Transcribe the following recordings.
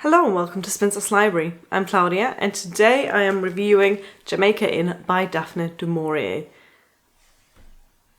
Hello and welcome to Spencer's Library. I'm Claudia and today I am reviewing Jamaica Inn by Daphne du Maurier.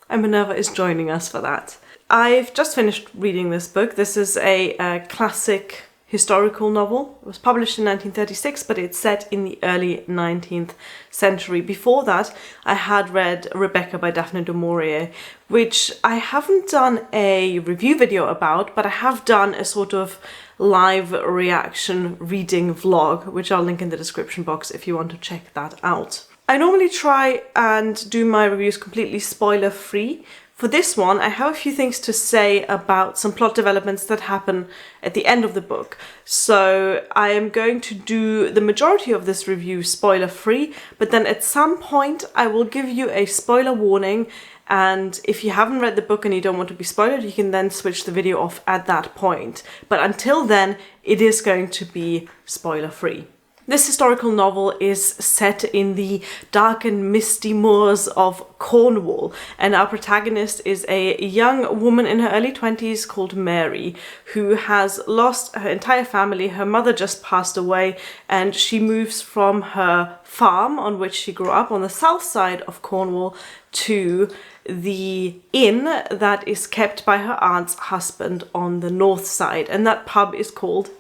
And Minerva is joining us for that. I've just finished reading this book. This is a classic historical novel. It was published in 1936, but it's set in the early 19th century. Before that, I had read Rebecca by Daphne du Maurier, which I haven't done a review video about, but I have done a sort of live reaction reading vlog, which I'll link in the description box if you want to check that out. I normally try and do my reviews completely spoiler free. For this one, I have a few things to say about some plot developments that happen at the end of the book. So I am going to do the majority of this review spoiler free, but then at some point I will give you a spoiler warning. And if you haven't read the book and you don't want to be spoiled, you can then switch the video off at that point. But until then, it is going to be spoiler free. This historical novel is set in the dark and misty moors of Cornwall, and our protagonist is a young woman in her early 20s called Mary, who has lost her entire family. Her mother just passed away, and she moves from her farm on which she grew up on the south side of Cornwall to the inn that is kept by her aunt's husband on the north side, and that pub is called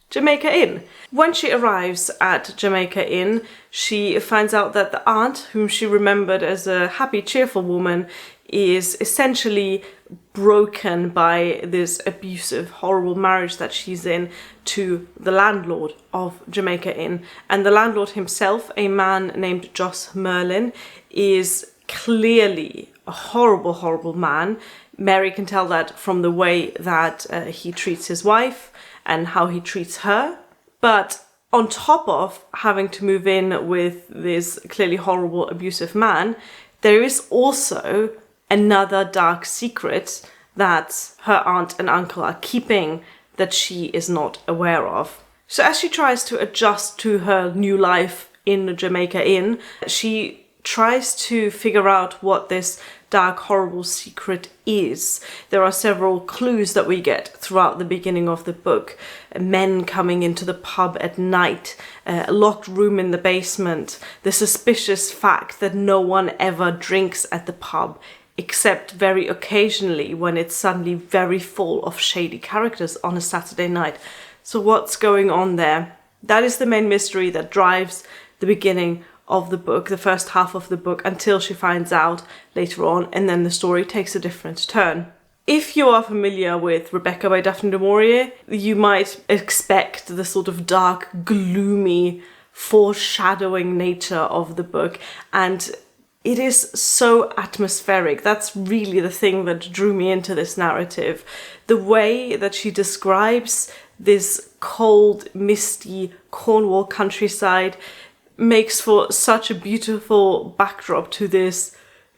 Jamaica Inn. When she arrives at Jamaica Inn, she finds out that the aunt, whom she remembered as a happy, cheerful woman, is essentially broken by this abusive, horrible marriage that she's in to the landlord of Jamaica Inn. And the landlord himself, a man named Jos Merlin, is clearly a horrible, horrible man. Mary can tell that from the way that he treats his wife and how he treats her. But on top of having to move in with this clearly horrible, abusive man, there is also another dark secret that her aunt and uncle are keeping that she is not aware of. So as she tries to adjust to her new life in Jamaica Inn, she tries to figure out what this dark, horrible secret is. There are several clues that we get throughout the beginning of the book. Men coming into the pub at night, a locked room in the basement, the suspicious fact that no one ever drinks at the pub, except very occasionally when it's suddenly very full of shady characters on a Saturday night. So what's going on there? That is the main mystery that drives the beginning of the book, the first half of the book, until she finds out later on, and then the story takes a different turn. If you are familiar with Rebecca by Daphne du Maurier, you might expect the sort of dark, gloomy, foreshadowing nature of the book, and it is so atmospheric. That's really the thing that drew me into this narrative. The way that she describes this cold, misty Cornwall countryside makes for such a beautiful backdrop to this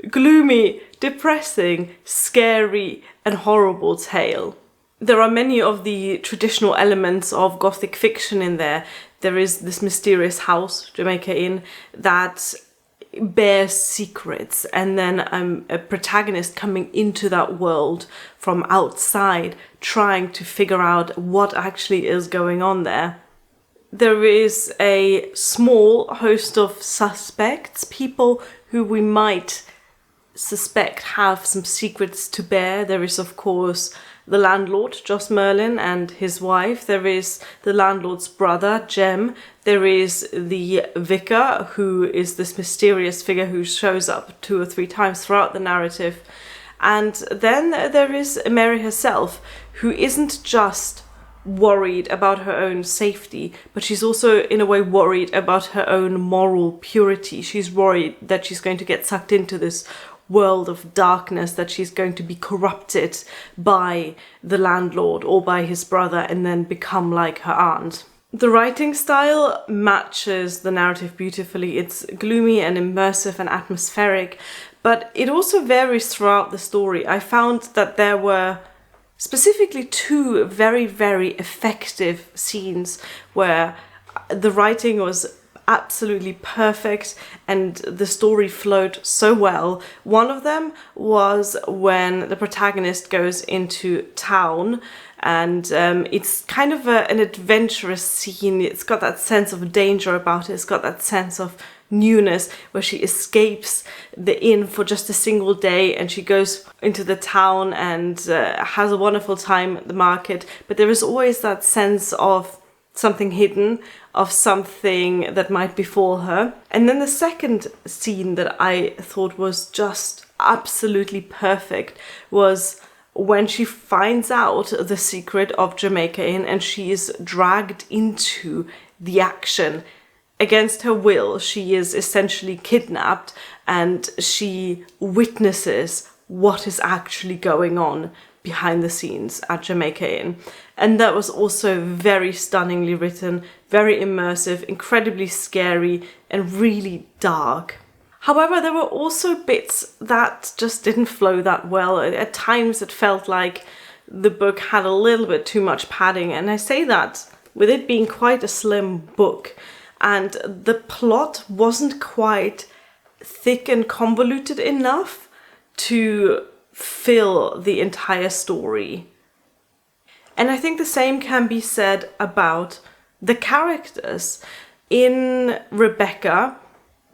gloomy, depressing, scary and horrible tale. There are many of the traditional elements of Gothic fiction in there. There is this mysterious house, Jamaica Inn, that bears secrets, and then a protagonist coming into that world from outside, trying to figure out what actually is going on there. There is a small host of suspects, people who we might suspect have some secrets to bear. There is, of course, the landlord, Jos Merlin, and his wife. There is the landlord's brother, Jem. There is the vicar, who is this mysterious figure who shows up 2 or 3 times throughout the narrative. And then there is Mary herself, who isn't just worried about her own safety, but she's also in a way worried about her own moral purity. She's worried that she's going to get sucked into this world of darkness, that she's going to be corrupted by the landlord or by his brother and then become like her aunt. The writing style matches the narrative beautifully. It's gloomy and immersive and atmospheric, but it also varies throughout the story. I found that there were specifically 2 very, very effective scenes where the writing was absolutely perfect and the story flowed so well. One of them was when the protagonist goes into town, and it's kind of an adventurous scene. It's got that sense of danger about it. It's got that sense of newness, where she escapes the inn for just a single day and she goes into the town and has a wonderful time at the market. But there is always that sense of something hidden, of something that might befall her. And then the second scene that I thought was just absolutely perfect was when she finds out the secret of Jamaica Inn and she is dragged into the action. Against her will, she is essentially kidnapped and she witnesses what is actually going on behind the scenes at Jamaica Inn. And that was also very stunningly written, very immersive, incredibly scary, and really dark. However, there were also bits that just didn't flow that well. At times it felt like the book had a little bit too much padding, and I say that with it being quite a slim book, and the plot wasn't quite thick and convoluted enough to fill the entire story. And I think the same can be said about the characters. In Rebecca,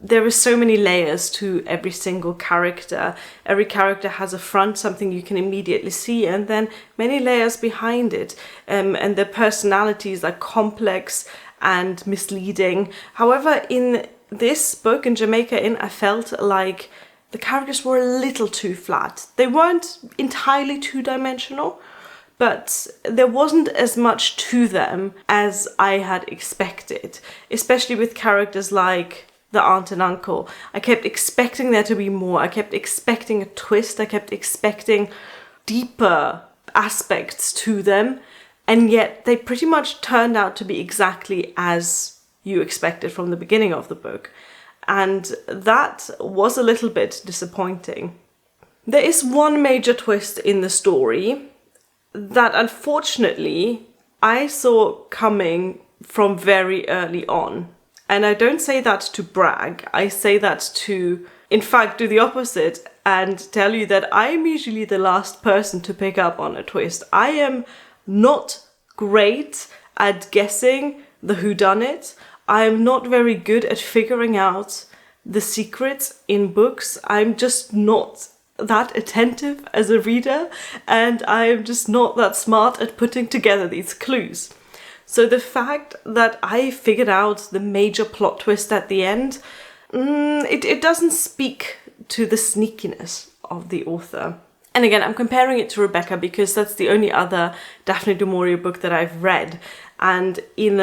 there are so many layers to every single character. Every character has a front, something you can immediately see, and then many layers behind it. And their personalities are complex and misleading. However, in this book, in Jamaica Inn, I felt like the characters were a little too flat. They weren't entirely two-dimensional, but there wasn't as much to them as I had expected, especially with characters like the aunt and uncle. I kept expecting there to be more. I kept expecting a twist. I kept expecting deeper aspects to them, and yet they pretty much turned out to be exactly as you expected from the beginning of the book. And that was a little bit disappointing. There is one major twist in the story that unfortunately I saw coming from very early on. And I don't say that to brag, I say that to, in fact, do the opposite and tell you that I am usually the last person to pick up on a twist. I am not great at guessing the whodunit. I am not very good at figuring out the secrets in books. I'm just not that attentive as a reader, and I am just not that smart at putting together these clues. So the fact that I figured out the major plot twist at the end, it doesn't speak to the sneakiness of the author. And again, I'm comparing it to Rebecca because that's the only other Daphne du Maurier book that I've read. And in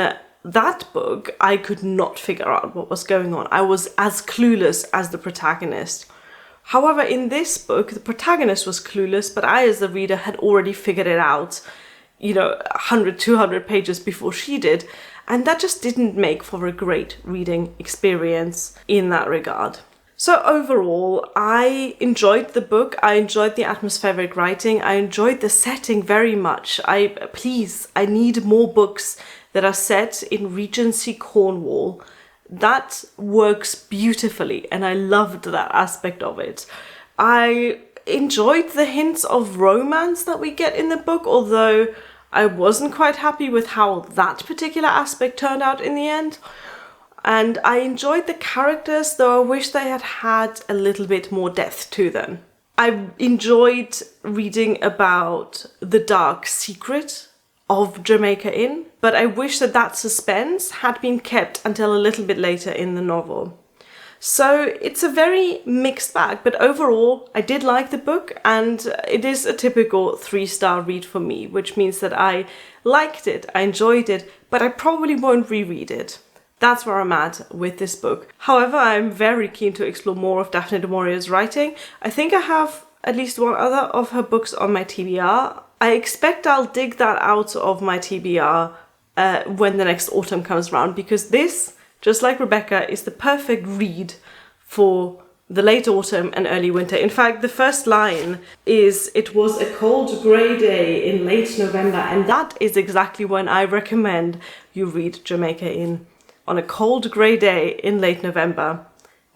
that book, I could not figure out what was going on. I was as clueless as the protagonist. However, in this book, the protagonist was clueless, but I, as the reader, had already figured it out, 100, 200 pages before she did. And that just didn't make for a great reading experience in that regard. So overall, I enjoyed the book. I enjoyed the atmospheric writing. I enjoyed the setting very much. I need more books that are set in Regency Cornwall. That works beautifully, and I loved that aspect of it. I enjoyed the hints of romance that we get in the book, although I wasn't quite happy with how that particular aspect turned out in the end. And I enjoyed the characters, though I wish they had had a little bit more depth to them. I enjoyed reading about the dark secret of Jamaica Inn, but I wish that suspense had been kept until a little bit later in the novel. So it's a very mixed bag, but overall I did like the book, and it is a typical 3-star read for me, which means that I liked it, I enjoyed it, but I probably won't reread it. That's where I'm at with this book. However, I'm very keen to explore more of Daphne du Maurier's writing. I think I have at least one other of her books on my TBR. I expect I'll dig that out of my TBR when the next autumn comes around, because this, just like Rebecca, is the perfect read for the late autumn and early winter. In fact, the first line is, "It was a cold grey day in late November," and that is exactly when I recommend you read Jamaica Inn. on a cold grey day in late November.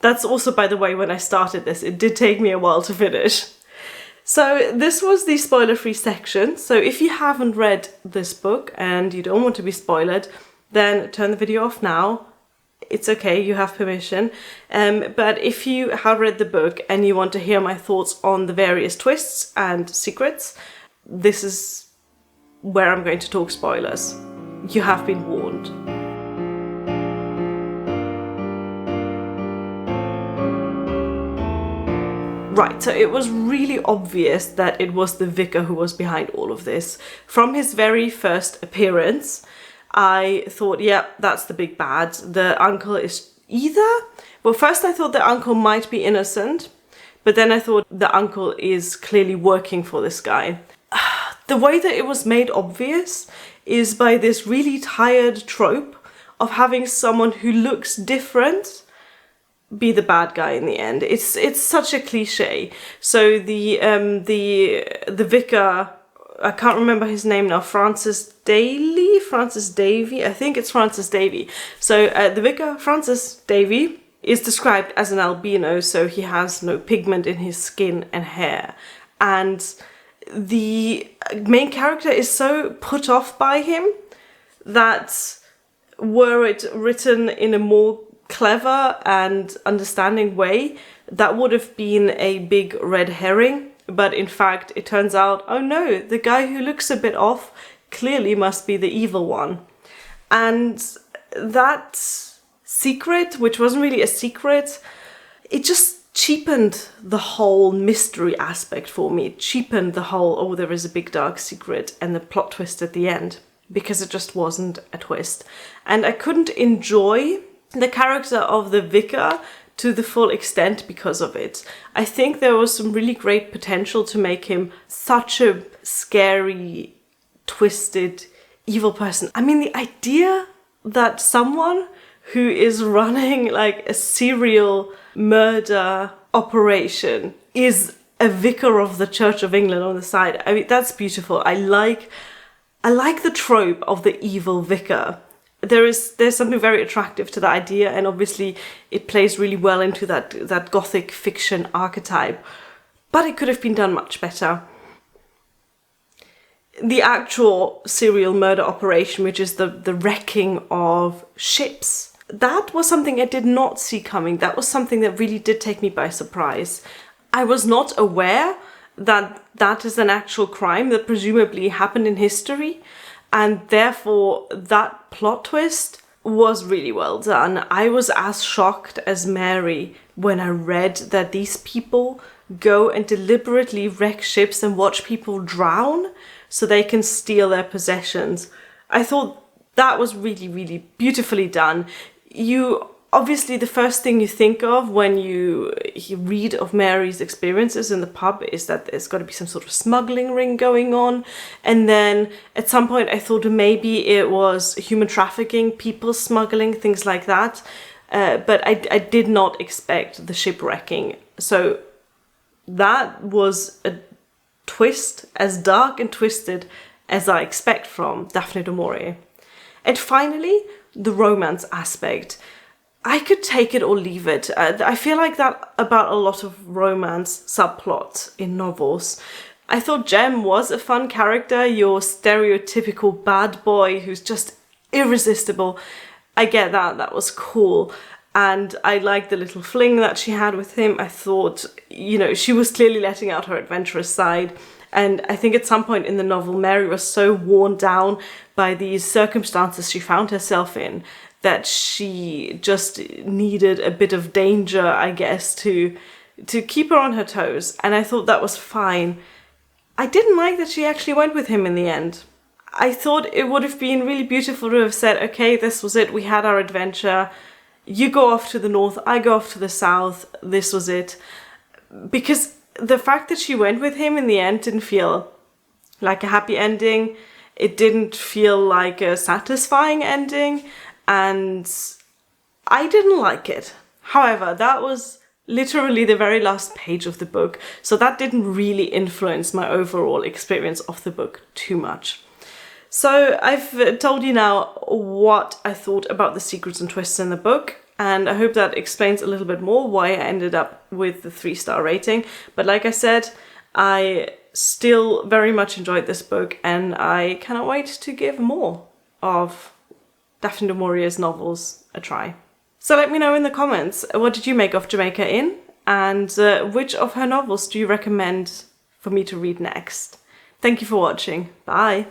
That's also, by the way, when I started this. It did take me a while to finish. So this was the spoiler-free section. So if you haven't read this book and you don't want to be spoiled, then turn the video off now. It's okay, you have permission. But if you have read the book and you want to hear my thoughts on the various twists and secrets, this is where I'm going to talk spoilers. You have been warned. Right, so it was really obvious that it was the vicar who was behind all of this. From his very first appearance, I thought, yeah, that's the big bad. The uncle is well, first I thought the uncle might be innocent, but then I thought the uncle is clearly working for this guy. The way that it was made obvious is by this really tired trope of having someone who looks different be the bad guy in the end. It's such a cliche. So the vicar, I can't remember his name now, Francis Davy, I think it's Francis Davy. So the vicar, Francis Davy, is described as an albino, so he has no pigment in his skin and hair. And the main character is so put off by him that were it written in a more clever and understanding way, that would have been a big red herring. But in fact, it turns out, oh no, the guy who looks a bit off clearly must be the evil one. And that secret, which wasn't really a secret, it just cheapened the whole mystery aspect for me. It cheapened the whole, oh, there is a big dark secret and the plot twist at the end, because it just wasn't a twist. And I couldn't enjoy the character of the vicar to the full extent because of it. I think there was some really great potential to make him such a scary, twisted, evil person. I mean, the idea that someone who is running like a serial murder operation is a vicar of the Church of England on the side. I mean, that's beautiful. I like the trope of the evil vicar. There's something very attractive to the idea, and obviously it plays really well into that gothic fiction archetype, but it could have been done much better. The actual serial murder operation, which is the wrecking of ships, that was something I did not see coming. That was something that really did take me by surprise. I was not aware that that is an actual crime that presumably happened in history. And therefore, that plot twist was really well done. I was as shocked as Mary when I read that these people go and deliberately wreck ships and watch people drown so they can steal their possessions. I thought that was really, really beautifully done. Obviously, the first thing you think of when you read of Mary's experiences in the pub is that there's got to be some sort of smuggling ring going on. And then at some point I thought maybe it was human trafficking, people smuggling, things like that. But I did not expect the shipwrecking. So that was a twist as dark and twisted as I expect from Daphne du Maurier. And finally, the romance aspect. I could take it or leave it. I feel like that about a lot of romance subplots in novels. I thought Jem was a fun character, your stereotypical bad boy who's just irresistible. I get that, that was cool. And I liked the little fling that she had with him. I thought, she was clearly letting out her adventurous side. And I think at some point in the novel, Mary was so worn down by these circumstances she found herself in that she just needed a bit of danger, I guess, to keep her on her toes. And I thought that was fine. I didn't like that she actually went with him in the end. I thought it would have been really beautiful to have said, okay, this was it, we had our adventure. You go off to the north, I go off to the south, this was it. Because the fact that she went with him in the end didn't feel like a happy ending. It didn't feel like a satisfying ending. And I didn't like it. However, that was literally the very last page of the book, so that didn't really influence my overall experience of the book too much. So I've told you now what I thought about the secrets and twists in the book, and I hope that explains a little bit more why I ended up with the 3-star rating. But like I said, I still very much enjoyed this book, and I cannot wait to give more of Daphne du Maurier's novels a try. So let me know in the comments, what did you make of Jamaica Inn? And which of her novels do you recommend for me to read next? Thank you for watching. Bye!